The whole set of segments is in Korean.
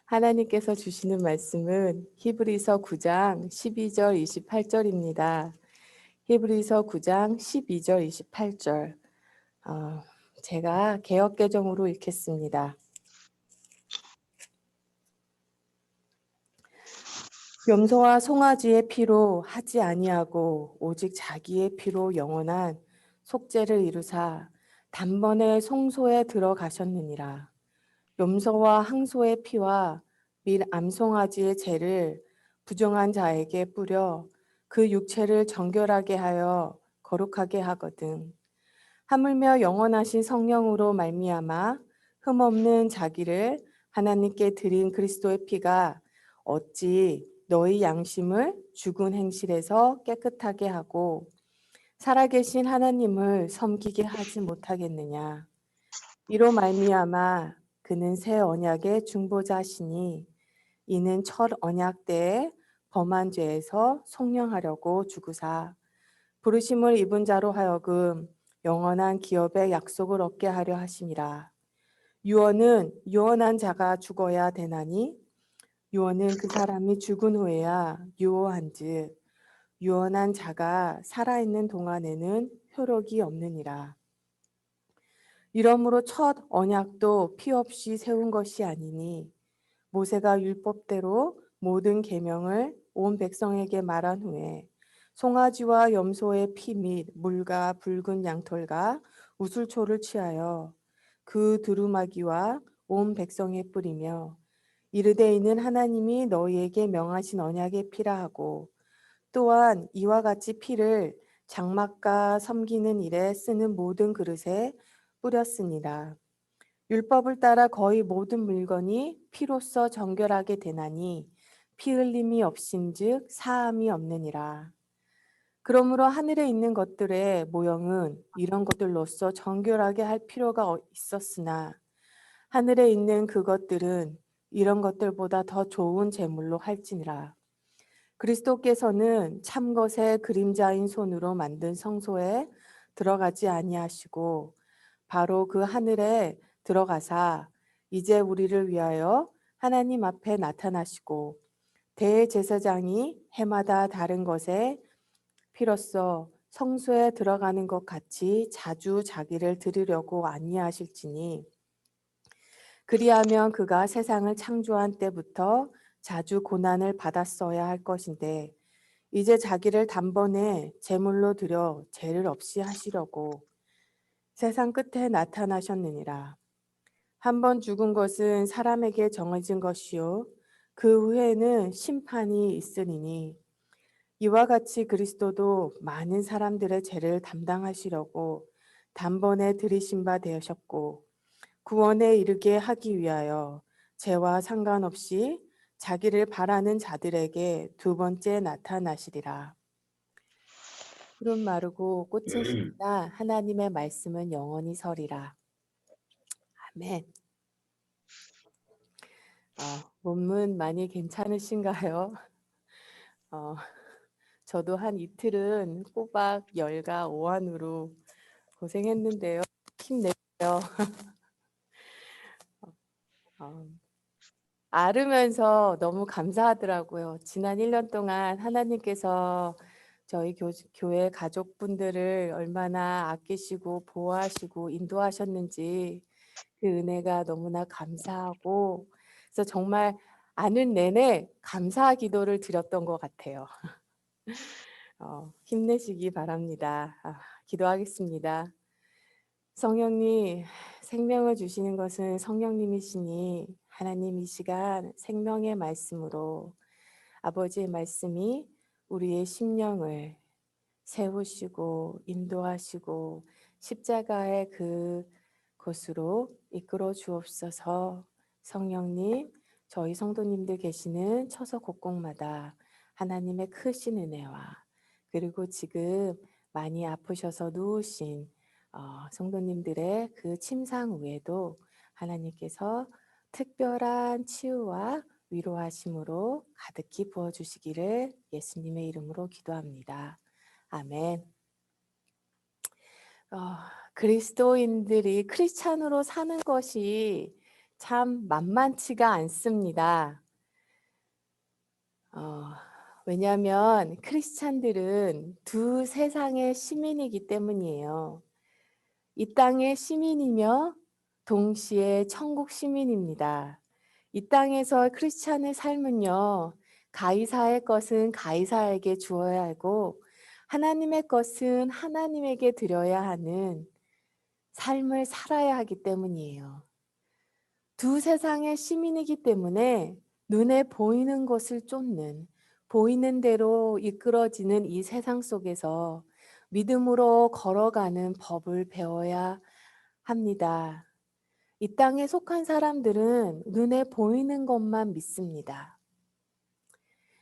하나님께서 주시는 말씀은 히브리서 9장 12절 28절입니다. 히브리서 9장 12절 28절. 제가 개역개정으로 읽겠습니다. 염소와 송아지의 피로 하지 아니하고 오직 자기의 피로 영원한 속죄를 이루사 단번에 송소에 들어가셨느니라. 염소와 항소의 피와 및 암송아지의 죄를 부정한 자에게 뿌려 그 육체를 정결하게 하여 거룩하게 하거든. 하물며 영원하신 성령으로 말미암아 흠없는 자기를 하나님께 드린 그리스도의 피가 어찌 너희 양심을 죽은 행실에서 깨끗하게 하고 살아계신 하나님을 섬기게 하지 못하겠느냐. 이로 말미암아 그는 새 언약의 중보자시니 이는 첫 언약 때에 범한 죄에서 속량하려고 죽으사 부르심을 입은 자로 하여금 영원한 기업의 약속을 얻게 하려 하심이라. 유언은 유언한 자가 죽어야 되나니 유언은 그 사람이 죽은 후에야 유효한즉 유언한 자가 살아있는 동안에는 효력이 없느니라. 이러므로 첫 언약도 피 없이 세운 것이 아니니 모세가 율법대로 모든 계명을 온 백성에게 말한 후에 송아지와 염소의 피 및 물과 붉은 양털과 우슬초를 취하여 그 두루마기와 온 백성에 뿌리며 이르되 이는 하나님이 너희에게 명하신 언약의 피라 하고 또한 이와 같이 피를 장막과 섬기는 일에 쓰는 모든 그릇에 뿌렸으니라. 율법을 따라 거의 모든 물건이 피로써 정결하게 되나니 피 흘림이 없인즉 사함이 없느니라. 그러므로 하늘에 있는 것들의 모형은 이런 것들로서 정결하게 할 필요가 있었으나 하늘에 있는 그것들은 이런 것들보다 더 좋은 제물로 할지니라. 그리스도께서는 참것의 그림자인 손으로 만든 성소에 들어가지 아니하시고 바로 그 하늘에 들어가사 이제 우리를 위하여 하나님 앞에 나타나시고 대제사장이 해마다 다른 것에 피로써 성소에 들어가는 것 같이 자주 자기를 드리려고 아니하실지니 그리하면 그가 세상을 창조한 때부터 자주 고난을 받았어야 할 것인데 이제 자기를 단번에 제물로 드려 죄를 없이 하시려고 세상 끝에 나타나셨느니라. 한 번 죽은 것은 사람에게 정해진 것이요 그 후에는 심판이 있으리니 이와 같이 그리스도도 많은 사람들의 죄를 담당하시려고 단번에 들이신 바 되셨고 구원에 이르게 하기 위하여 죄와 상관없이 자기를 바라는 자들에게 두 번째 나타나시리라. 푸른 마르고 꽃은 식나 하나님의 말씀은 영원히 서리라. 아멘. 본문 많이 괜찮으신가요? 저도 한 이틀은 꼬박 열과 오한으로 고생했는데요. 힘내요. 앓으면서 너무 감사하더라고요. 지난 1년 동안 하나님께서 저희 교회 가족분들을 얼마나 아끼시고 보호하시고 인도하셨는지 그 은혜가 너무나 감사하고 그래서 정말 앓는 내내 감사 기도를 드렸던 것 같아요. 힘내시기 바랍니다. 기도하겠습니다. 성령님, 생명을 주시는 것은 성령님이시니 하나님 이 시간 생명의 말씀으로 아버지의 말씀이 우리의 심령을 세우시고 인도하시고 십자가의 그곳으로 이끌어 주옵소서. 성령님, 저희 성도님들 계시는 처소 곳곳마다 하나님의 크신 은혜와 그리고 지금 많이 아프셔서 누우신 성도님들의 그 침상 위에도 하나님께서 특별한 치유와 위로하심으로 가득히 부어주시기를 예수님의 이름으로 기도합니다. 아멘. 그리스도인들이 크리스찬으로 사는 것이 참 만만치가 않습니다. 어, 왜냐하면 크리스찬들은 두 세상의 시민이기 때문이에요. 이 땅의 시민이며 동시에 천국 시민입니다. 이 땅에서 크리스찬의 삶은요, 가이사의 것은 가이사에게 주어야 하고 하나님의 것은 하나님에게 드려야 하는 삶을 살아야 하기 때문이에요. 두 세상의 시민이기 때문에 눈에 보이는 것을 쫓는, 보이는 대로 이끌어지는 이 세상 속에서 믿음으로 걸어가는 법을 배워야 합니다. 이 땅에 속한 사람들은 눈에 보이는 것만 믿습니다.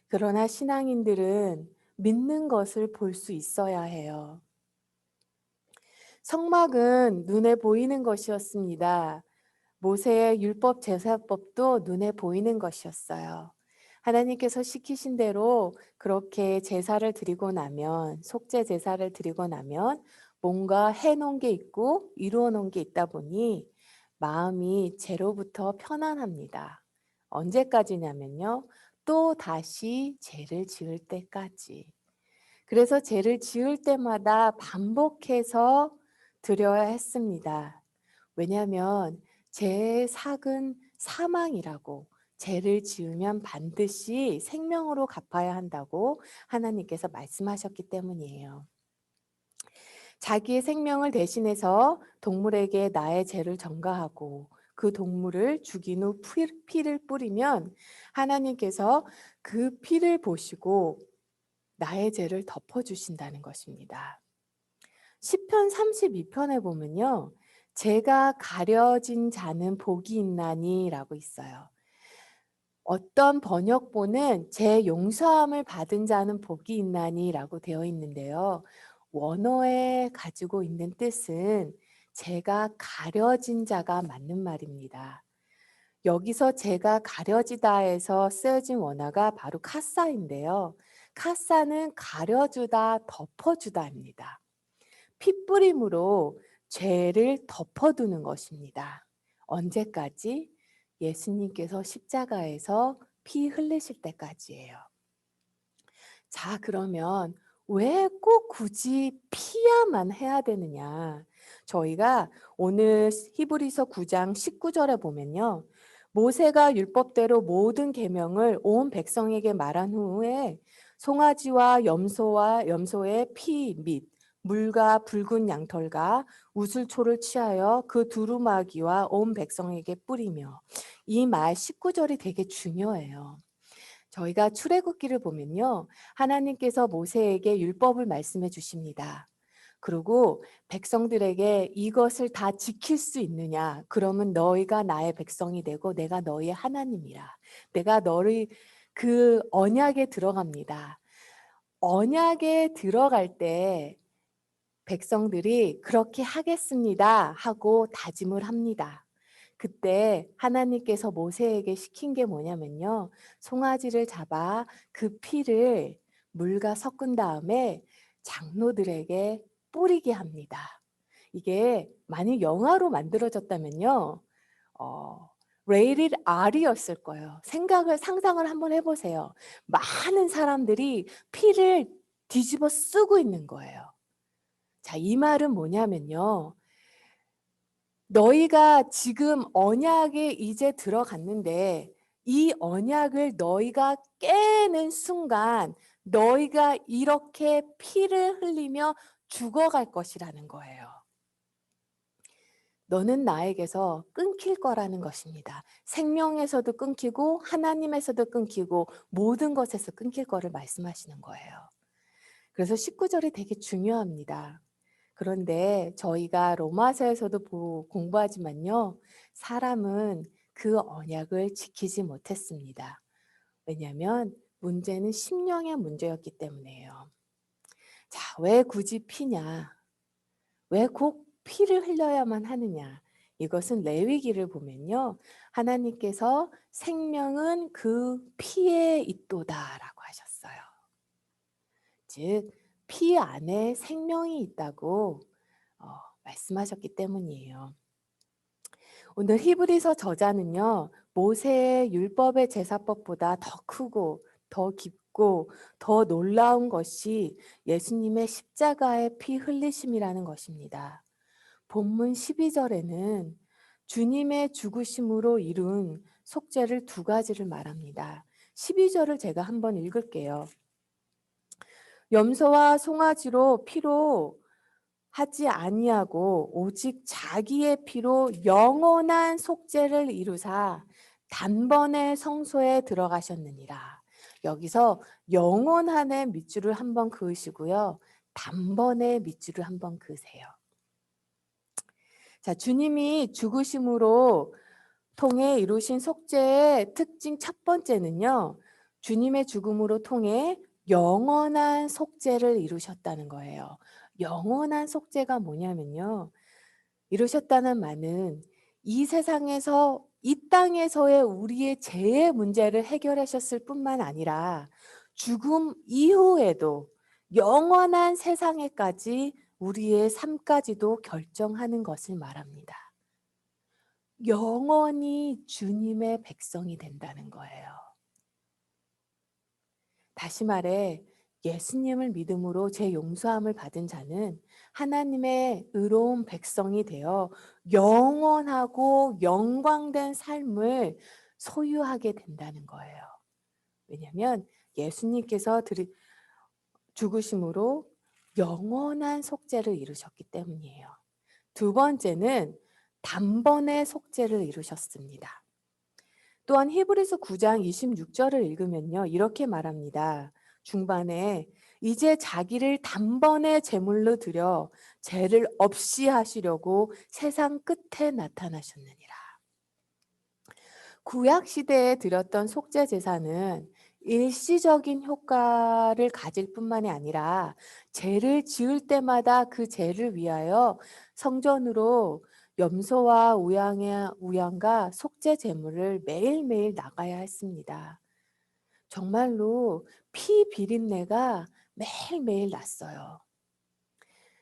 그러나 신앙인들은 믿는 것을 볼 수 있어야 해요. 성막은 눈에 보이는 것이었습니다. 모세의 율법 제사법도 눈에 보이는 것이었어요. 하나님께서 시키신 대로 그렇게 제사를 드리고 나면, 속죄 제사를 드리고 나면 뭔가 해놓은 게 있고 이루어 놓은 게 있다 보니 마음이 죄로부터 편안합니다. 언제까지냐면요. 또 다시 죄를 지을 때까지. 그래서 죄를 지을 때마다 반복해서 드려야 했습니다. 왜냐하면 죄의 삭은 사망이라고, 죄를 지으면 반드시 생명으로 갚아야 한다고 하나님께서 말씀하셨기 때문이에요. 자기의 생명을 대신해서 동물에게 나의 죄를 전가하고 그 동물을 죽인 후 피를 뿌리면 하나님께서 그 피를 보시고 나의 죄를 덮어주신다는 것입니다. 시편 32편에 보면요. 죄가 가려진 자는 복이 있나니라고 있어요. 어떤 번역본은 죄 용서함을 받은 자는 복이 있나니라고 되어 있는데요. 원어에 가지고 있는 뜻은 죄가 가려진 자가 맞는 말입니다. 여기서 죄가 가려지다에서 쓰여진 원어가 바로 카사인데요. 카사는 가려주다, 덮어주다입니다. 핏부림으로 죄를 덮어두는 것입니다. 언제까지? 예수님께서 십자가에서 피 흘리실 때까지예요. 자, 그러면 왜 꼭 굳이 피야만 해야 되느냐? 저희가 오늘 히브리서 9장 19절에 보면요. 모세가 율법대로 모든 계명을 온 백성에게 말한 후에 송아지와 염소의 피 및 물과 붉은 양털과 우슬초를 취하여 그 두루마기와 온 백성에게 뿌리며, 이 말 19절이 되게 중요해요. 저희가 출애굽기를 보면요. 하나님께서 모세에게 율법을 말씀해 주십니다. 그리고 백성들에게 이것을 다 지킬 수 있느냐? 그러면 너희가 나의 백성이 되고 내가 너희의 하나님이라. 내가 너를 그 언약에 들어갑니다. 언약에 들어갈 때 백성들이 그렇게 하겠습니다 하고 다짐을 합니다. 그때 하나님께서 모세에게 시킨 게 뭐냐면요. 송아지를 잡아 그 피를 물과 섞은 다음에 장로들에게 뿌리게 합니다. 이게 만약 영화로 만들어졌다면요. 레이ted R이었을 거예요. 상상을 한번 해보세요. 많은 사람들이 피를 뒤집어 쓰고 있는 거예요. 자, 이 말은 뭐냐면요. 너희가 지금 언약에 이제 들어갔는데 이 언약을 너희가 깨는 순간 너희가 이렇게 피를 흘리며 죽어갈 것이라는 거예요. 너는 나에게서 끊길 거라는 것입니다. 생명에서도 끊기고 하나님에서도 끊기고 모든 것에서 끊길 거를 말씀하시는 거예요. 그래서 19절이 되게 중요합니다. 그런데 저희가 로마서에서도 공부하지만요. 사람은 그 언약을 지키지 못했습니다. 왜냐하면 문제는 심령의 문제였기 때문이에요. 자, 왜 굳이 피냐? 왜 꼭 피를 흘려야만 하느냐? 이것은 레위기를 보면요. 하나님께서 생명은 그 피에 있도다라고 하셨어요. 즉, 피 안에 생명이 있다고 말씀하셨기 때문이에요. 오늘 히브리서 저자는요, 모세의 율법의 제사법보다 더 크고 더 깊고 더 놀라운 것이 예수님의 십자가의 피 흘리심이라는 것입니다. 본문 12절에는 주님의 죽으심으로 이룬 속죄를 두 가지를 말합니다. 12절을 제가 한번 읽을게요. 염소와 송아지로 피로 하지 아니하고 오직 자기의 피로 영원한 속죄를 이루사 단번에 성소에 들어가셨느니라. 여기서 영원한의 밑줄을 한번 그으시고요. 단번에 밑줄을 한번 그으세요. 자, 주님이 죽으심으로 통해 이루신 속죄의 특징 첫 번째는요. 주님의 죽음으로 통해 영원한 속죄를 이루셨다는 거예요. 영원한 속죄가 뭐냐면요. 이루셨다는 말은 이 세상에서 이 땅에서의 우리의 죄의 문제를 해결하셨을 뿐만 아니라 죽음 이후에도 영원한 세상에까지 우리의 삶까지도 결정하는 것을 말합니다. 영원히 주님의 백성이 된다는 거예요. 다시 말해 예수님을 믿음으로 제 용서함을 받은 자는 하나님의 의로운 백성이 되어 영원하고 영광된 삶을 소유하게 된다는 거예요. 왜냐하면 예수님께서 죽으심으로 영원한 속죄를 이루셨기 때문이에요. 두 번째는 단번에 속죄를 이루셨습니다. 또한 히브리서 9장 26절을 읽으면요. 이렇게 말합니다. 중반에 이제 자기를 단번에 제물로 드려 죄를 없이 하시려고 세상 끝에 나타나셨느니라. 구약 시대에 드렸던 속죄 제사는 일시적인 효과를 가질 뿐만이 아니라 죄를 지을 때마다 그 죄를 위하여 성전으로 염소와 우양과 속죄 제물을 매일매일 나가야 했습니다. 정말로 피 비린내가 매일매일 났어요.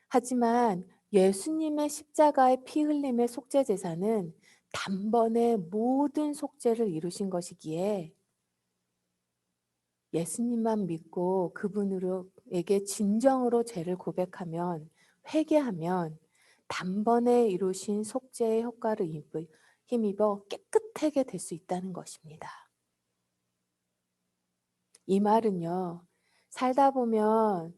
하지만 예수님의 십자가의 피 흘림의 속죄 제사는 단번에 모든 속죄를 이루신 것이기에 예수님만 믿고 그분에게 진정으로 죄를 고백하면 회개하면 단번에 이루신 속죄의 효과를 힘입어 깨끗하게 될 수 있다는 것입니다. 이 말은요. 살다 보면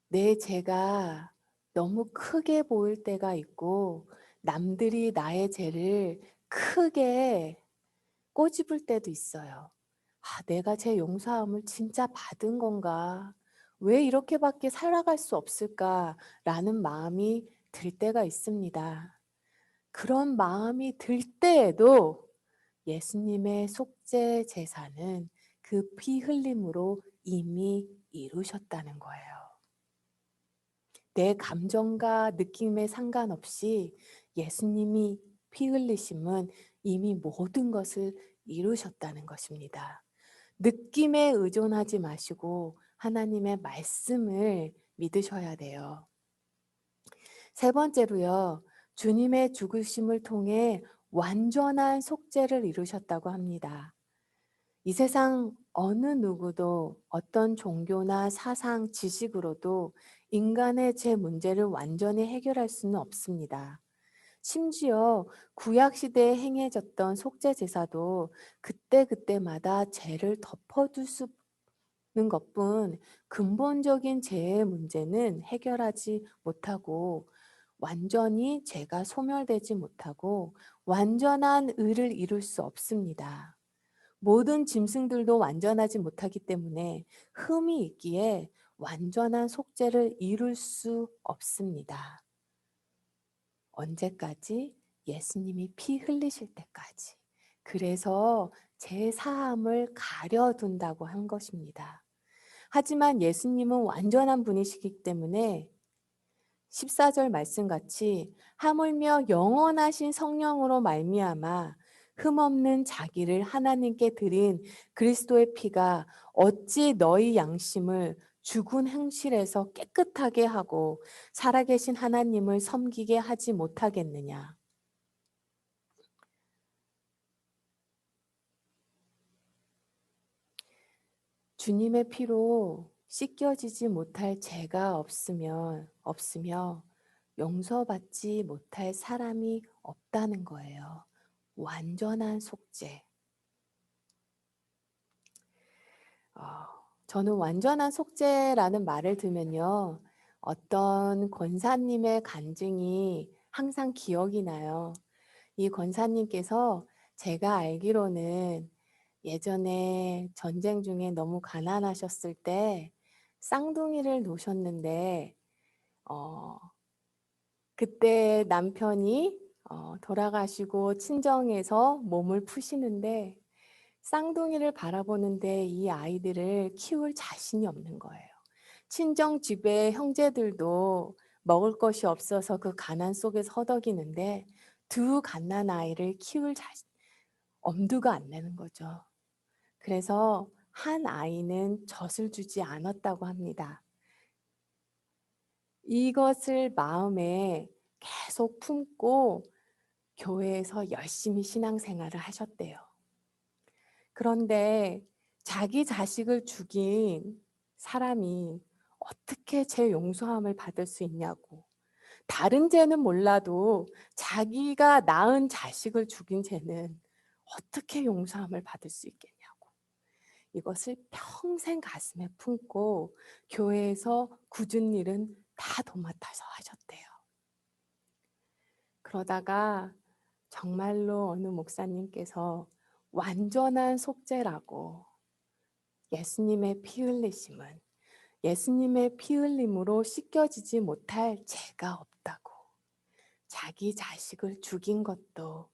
내 죄가 너무 크게 보일 때가 있고 남들이 나의 죄를 크게 꼬집을 때도 있어요. 내가 제 용서함을 진짜 받은 건가? 왜 이렇게밖에 살아갈 수 없을까라는 마음이 들 때가 있습니다. 그런 마음이 들 때에도 예수님의 속죄 제사는 그 피 흘림으로 이미 이루셨다는 거예요. 내 감정과 느낌에 상관없이 예수님이 피 흘리심은 이미 모든 것을 이루셨다는 것입니다. 느낌에 의존하지 마시고 하나님의 말씀을 믿으셔야 돼요. 세 번째로요. 주님의 죽으심을 통해 완전한 속죄를 이루셨다고 합니다. 이 세상 어느 누구도 어떤 종교나 사상, 지식으로도 인간의 죄 문제를 완전히 해결할 수는 없습니다. 심지어 구약 시대에 행해졌던 속죄 제사도 그때그때마다 죄를 덮어둘 수는 것뿐 근본적인 죄의 문제는 해결하지 못하고 완전히 죄가 소멸되지 못하고 완전한 의를 이룰 수 없습니다. 모든 짐승들도 완전하지 못하기 때문에 흠이 있기에 완전한 속죄를 이룰 수 없습니다. 언제까지? 예수님이 피 흘리실 때까지. 그래서 제 사함을 가려둔다고 한 것입니다. 하지만 예수님은 완전한 분이시기 때문에 14절 말씀같이 하물며 영원하신 성령으로 말미암아 흠없는 자기를 하나님께 드린 그리스도의 피가 어찌 너희 양심을 죽은 행실에서 깨끗하게 하고 살아계신 하나님을 섬기게 하지 못하겠느냐. 주님의 피로 씻겨지지 못할 죄가 없으며 용서받지 못할 사람이 없다는 거예요. 완전한 속죄. 어, 저는 완전한 속죄라는 말을 들면요. 어떤 권사님의 간증이 항상 기억이 나요. 이 권사님께서 제가 알기로는 예전에 전쟁 중에 너무 가난하셨을 때 쌍둥이를 놓으셨는데 어, 그때 남편이 돌아가시고 친정에서 몸을 푸시는데 쌍둥이를 바라보는데 이 아이들을 키울 자신이 없는 거예요. 친정 집에 형제들도 먹을 것이 없어서 그 가난 속에서 허덕이는데 두 갓난 아이를 키울 엄두가 안 나는 거죠. 그래서 한 아이는 젖을 주지 않았다고 합니다. 이것을 마음에 계속 품고 교회에서 열심히 신앙생활을 하셨대요. 그런데 자기 자식을 죽인 사람이 어떻게 죄 용서함을 받을 수 있냐고. 다른 죄는 몰라도 자기가 낳은 자식을 죽인 죄는 어떻게 용서함을 받을 수 있겠냐고. 이것을 평생 가슴에 품고 교회에서 굳은 일은 다 도맡아서 하셨대요. 그러다가 정말로 어느 목사님께서 완전한 속죄라고 예수님의 피 흘리심은 예수님의 피 흘림으로 씻겨지지 못할 죄가 없다고. 자기 자식을 죽인 것도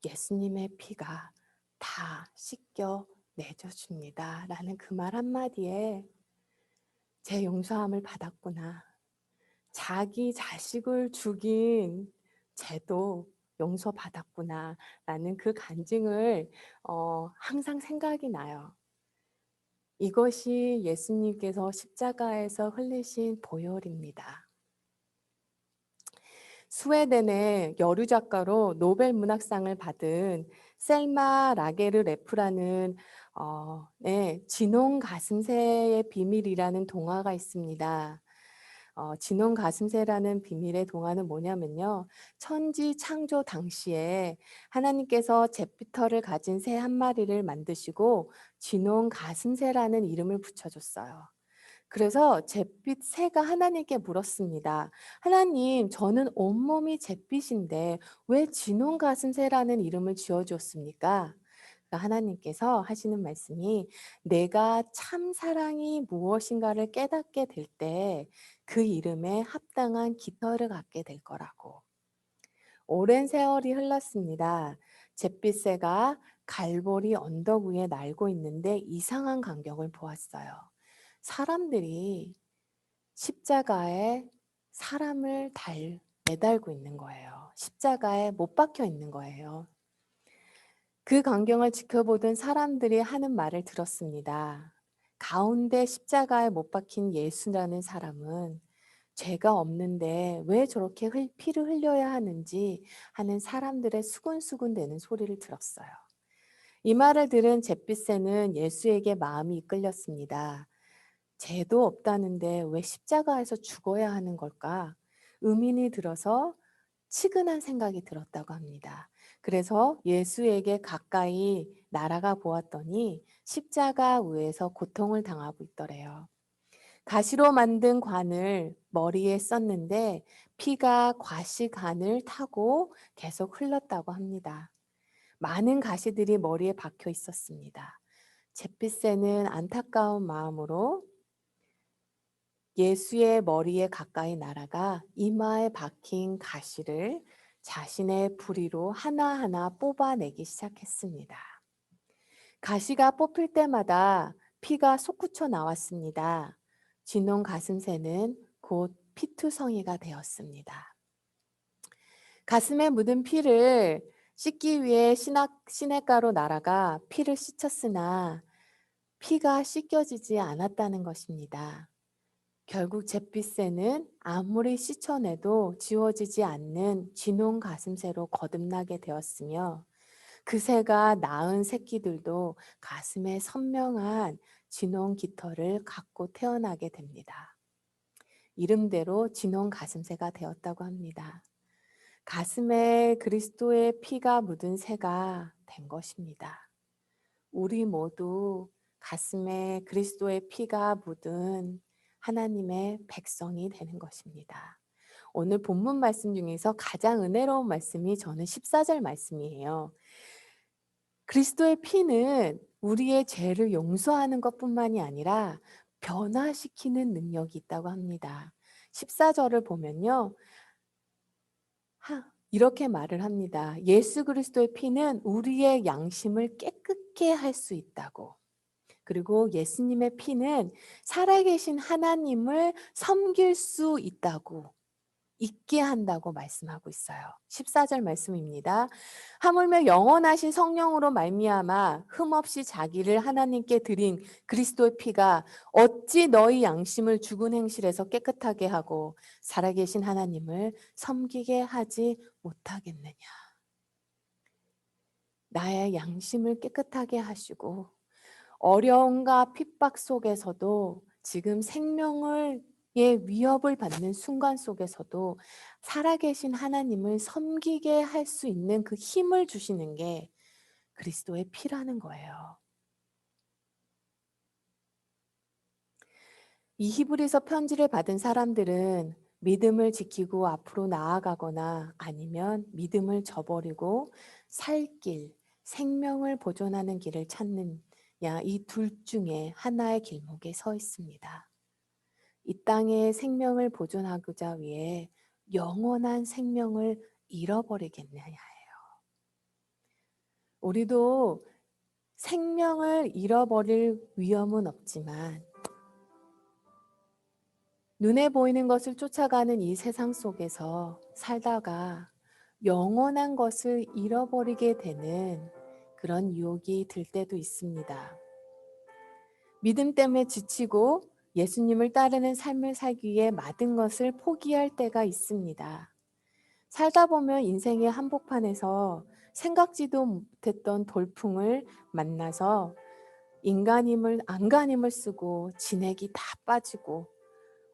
예수님의 피가 다 씻겨 내줘줍니다. 라는 그 말 한마디에 제 용서함을 받았구나. 자기 자식을 죽인 죄도 용서받았구나. 라는 그 간증을 항상 생각이 나요. 이것이 예수님께서 십자가에서 흘리신 보혈입니다. 스웨덴의 여류 작가로 노벨 문학상을 받은 셀마 라게르레프라는 진홍 가슴새의 비밀이라는 동화가 있습니다. 진홍 가슴새라는 비밀의 동화는 뭐냐면요. 천지 창조 당시에 하나님께서 잿빛털을 가진 새 한 마리를 만드시고 진홍 가슴새라는 이름을 붙여줬어요. 그래서 잿빛 새가 하나님께 물었습니다. 하나님, 저는 온몸이 잿빛인데 왜 진홍 가슴새라는 이름을 지어주었습니까? 하나님께서 하시는 말씀이 내가 참 사랑이 무엇인가를 깨닫게 될 때 그 이름에 합당한 깃털을 갖게 될 거라고. 오랜 세월이 흘렀습니다. 잿빛새가 갈보리 언덕 위에 날고 있는데 이상한 광경을 보았어요. 사람들이 십자가에 사람을 매달고 있는 거예요. 십자가에 못 박혀 있는 거예요. 그 광경을 지켜보던 사람들이 하는 말을 들었습니다. 가운데 십자가에 못 박힌 예수라는 사람은 죄가 없는데 왜 저렇게 피를 흘려야 하는지 하는 사람들의 수군수군대는 소리를 들었어요. 이 말을 들은 잿빛새는 예수에게 마음이 이끌렸습니다. 죄도 없다는데 왜 십자가에서 죽어야 하는 걸까? 의민이 들어서 치근한 생각이 들었다고 합니다. 그래서 예수에게 가까이 날아가 보았더니 십자가 위에서 고통을 당하고 있더래요. 가시로 만든 관을 머리에 썼는데 피가 과시관을 타고 계속 흘렀다고 합니다. 많은 가시들이 머리에 박혀 있었습니다. 잿빛새는 안타까운 마음으로 예수의 머리에 가까이 날아가 이마에 박힌 가시를 자신의 부리로 하나하나 뽑아내기 시작했습니다. 가시가 뽑힐 때마다 피가 솟구쳐 나왔습니다. 진홍 가슴새는 곧 피투성이가 되었습니다. 가슴에 묻은 피를 씻기 위해 시냇가로 날아가 피를 씻었으나 피가 씻겨지지 않았다는 것입니다. 결국 잿빛새는 아무리 씻어내도 지워지지 않는 진홍 가슴새로 거듭나게 되었으며 그 새가 낳은 새끼들도 가슴에 선명한 진홍 깃털을 갖고 태어나게 됩니다. 이름대로 진홍 가슴새가 되었다고 합니다. 가슴에 그리스도의 피가 묻은 새가 된 것입니다. 우리 모두 가슴에 그리스도의 피가 묻은 하나님의 백성이 되는 것입니다. 오늘 본문 말씀 중에서 가장 은혜로운 말씀이 저는 14절 말씀이에요. 그리스도의 피는 우리의 죄를 용서하는 것뿐만이 아니라 변화시키는 능력이 있다고 합니다. 14절을 보면요. 이렇게 말을 합니다. 예수 그리스도의 피는 우리의 양심을 깨끗게 할 수 있다고. 그리고 예수님의 피는 살아계신 하나님을 섬길 수 있게 한다고 말씀하고 있어요. 14절 말씀입니다. 하물며 영원하신 성령으로 말미암아 흠없이 자기를 하나님께 드린 그리스도의 피가 어찌 너희 양심을 죽은 행실에서 깨끗하게 하고 살아계신 하나님을 섬기게 하지 못하겠느냐. 나의 양심을 깨끗하게 하시고 어려움과 핍박 속에서도 지금 생명의 위협을 받는 순간 속에서도 살아계신 하나님을 섬기게 할 수 있는 그 힘을 주시는 게 그리스도의 피라는 거예요. 이 히브리서 편지를 받은 사람들은 믿음을 지키고 앞으로 나아가거나 아니면 믿음을 저버리고 살 길, 생명을 보존하는 길을 찾는 이 둘 중에 하나의 길목에 서 있습니다. 이 땅의 생명을 보존하고자 위해 영원한 생명을 잃어버리겠느냐예요. 우리도 생명을 잃어버릴 위험은 없지만 눈에 보이는 것을 쫓아가는 이 세상 속에서 살다가 영원한 것을 잃어버리게 되는 그런 유혹이 들 때도 있습니다. 믿음 때문에 지치고 예수님을 따르는 삶을 살기 위해 모든 것을 포기할 때가 있습니다. 살다 보면 인생의 한복판에서 생각지도 못했던 돌풍을 만나서 안간힘을 쓰고 진액이 다 빠지고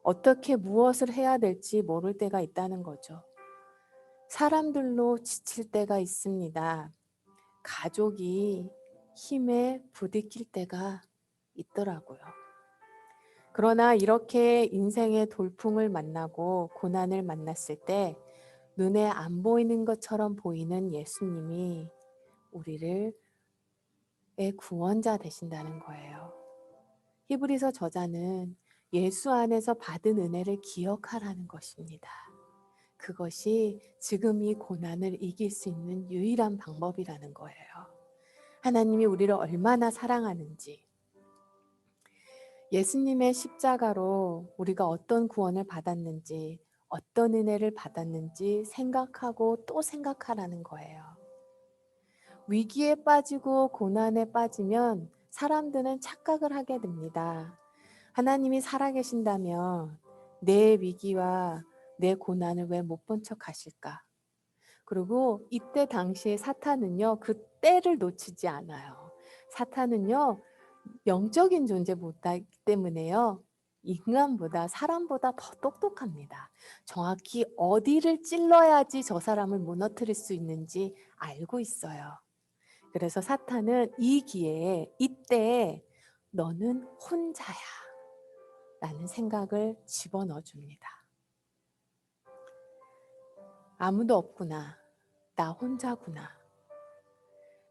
어떻게 무엇을 해야 될지 모를 때가 있다는 거죠. 사람들로 지칠 때가 있습니다. 가족이 힘에 부딪힐 때가 있더라고요. 그러나 이렇게 인생의 돌풍을 만나고 고난을 만났을 때 눈에 안 보이는 것처럼 보이는 예수님이 우리의 구원자 되신다는 거예요. 히브리서 저자는 예수 안에서 받은 은혜를 기억하라는 것입니다. 그것이 지금 이 고난을 이길 수 있는 유일한 방법이라는 거예요. 하나님이 우리를 얼마나 사랑하는지, 예수님의 십자가로 우리가 어떤 구원을 받았는지, 어떤 은혜를 받았는지 생각하고 또 생각하라는 거예요. 위기에 빠지고 고난에 빠지면 사람들은 착각을 하게 됩니다. 하나님이 살아계신다면 내 위기와 내 고난을 왜 못 본 척 하실까? 그리고 이때 당시에 사탄은요, 그 때를 놓치지 않아요. 사탄은요, 영적인 존재보다 때문에요. 인간보다 사람보다 더 똑똑합니다. 정확히 어디를 찔러야지 저 사람을 무너뜨릴 수 있는지 알고 있어요. 그래서 사탄은 이 기회에 이때 너는 혼자야 라는 생각을 집어넣어 줍니다. 아무도 없구나. 나 혼자구나.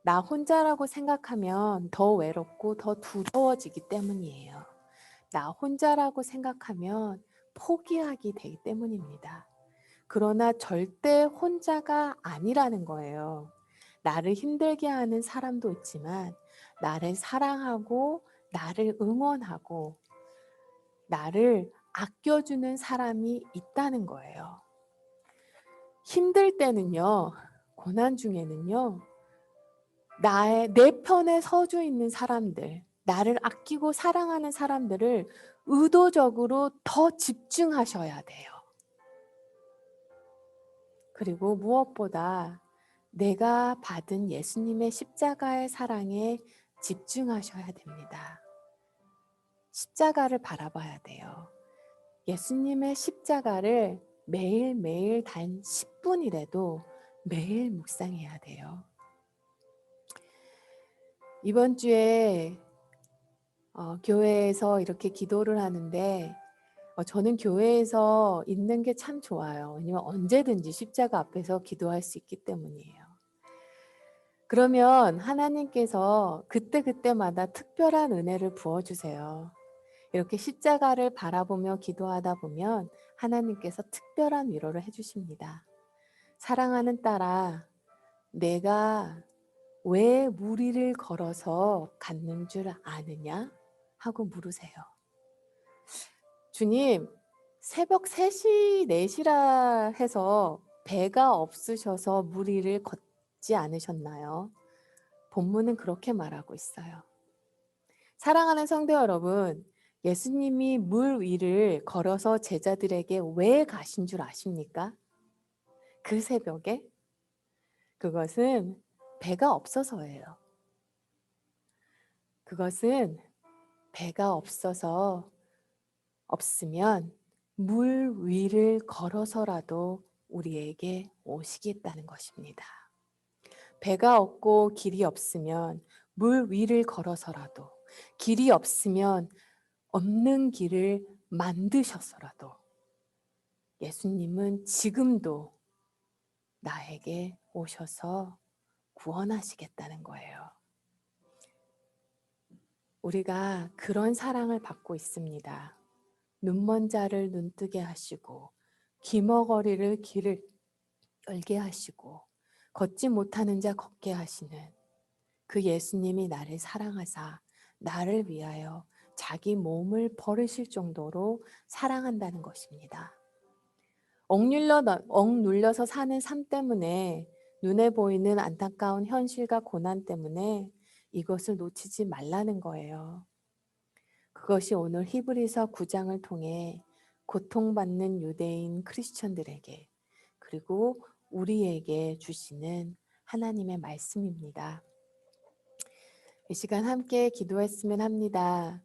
나 혼자라고 생각하면 더 외롭고 더 두려워지기 때문이에요. 나 혼자라고 생각하면 포기하게 되기 때문입니다. 그러나 절대 혼자가 아니라는 거예요. 나를 힘들게 하는 사람도 있지만 나를 사랑하고 나를 응원하고 나를 아껴주는 사람이 있다는 거예요. 힘들 때는요, 고난 중에는요, 내 편에 서주 있는 사람들, 나를 아끼고 사랑하는 사람들을 의도적으로 더 집중하셔야 돼요. 그리고 무엇보다 내가 받은 예수님의 십자가의 사랑에 집중하셔야 됩니다. 십자가를 바라봐야 돼요. 예수님의 십자가를 매일매일 단 10분이라도 매일 묵상해야 돼요. 이번 주에 교회에서 이렇게 기도를 하는데 저는 교회에서 있는 게 참 좋아요. 왜냐면 언제든지 십자가 앞에서 기도할 수 있기 때문이에요. 그러면 하나님께서 그때그때마다 특별한 은혜를 부어주세요. 이렇게 십자가를 바라보며 기도하다 보면 하나님께서 특별한 위로를 해주십니다. 사랑하는 딸아, 내가 왜 무리를 걸어서 갔는 줄 아느냐? 하고 물으세요. 주님, 새벽 3시, 4시라 해서 배가 없으셔서 무리를 걷지 않으셨나요? 본문은 그렇게 말하고 있어요. 사랑하는 성도 여러분, 예수님이 물 위를 걸어서 제자들에게 왜 가신 줄 아십니까? 그 새벽에? 그것은 배가 없어서예요. 그것은 배가 없으면 물 위를 걸어서라도 우리에게 오시겠다는 것입니다. 배가 없고 길이 없으면 물 위를 걸어서라도, 길이 없으면 없는 길을 만드셔서라도 예수님은 지금도 나에게 오셔서 구원하시겠다는 거예요. 우리가 그런 사랑을 받고 있습니다. 눈먼 자를 눈뜨게 하시고 귀머거리를 길을 열게 하시고 걷지 못하는 자 걷게 하시는 그 예수님이 나를 사랑하사 나를 위하여 자기 몸을 버리실 정도로 사랑한다는 것입니다. 억눌려서 사는 삶 때문에 눈에 보이는 안타까운 현실과 고난 때문에 이것을 놓치지 말라는 거예요. 그것이 오늘 히브리서 9장을 통해 고통받는 유대인 크리스천들에게 그리고 우리에게 주시는 하나님의 말씀입니다. 이 시간 함께 기도했으면 합니다.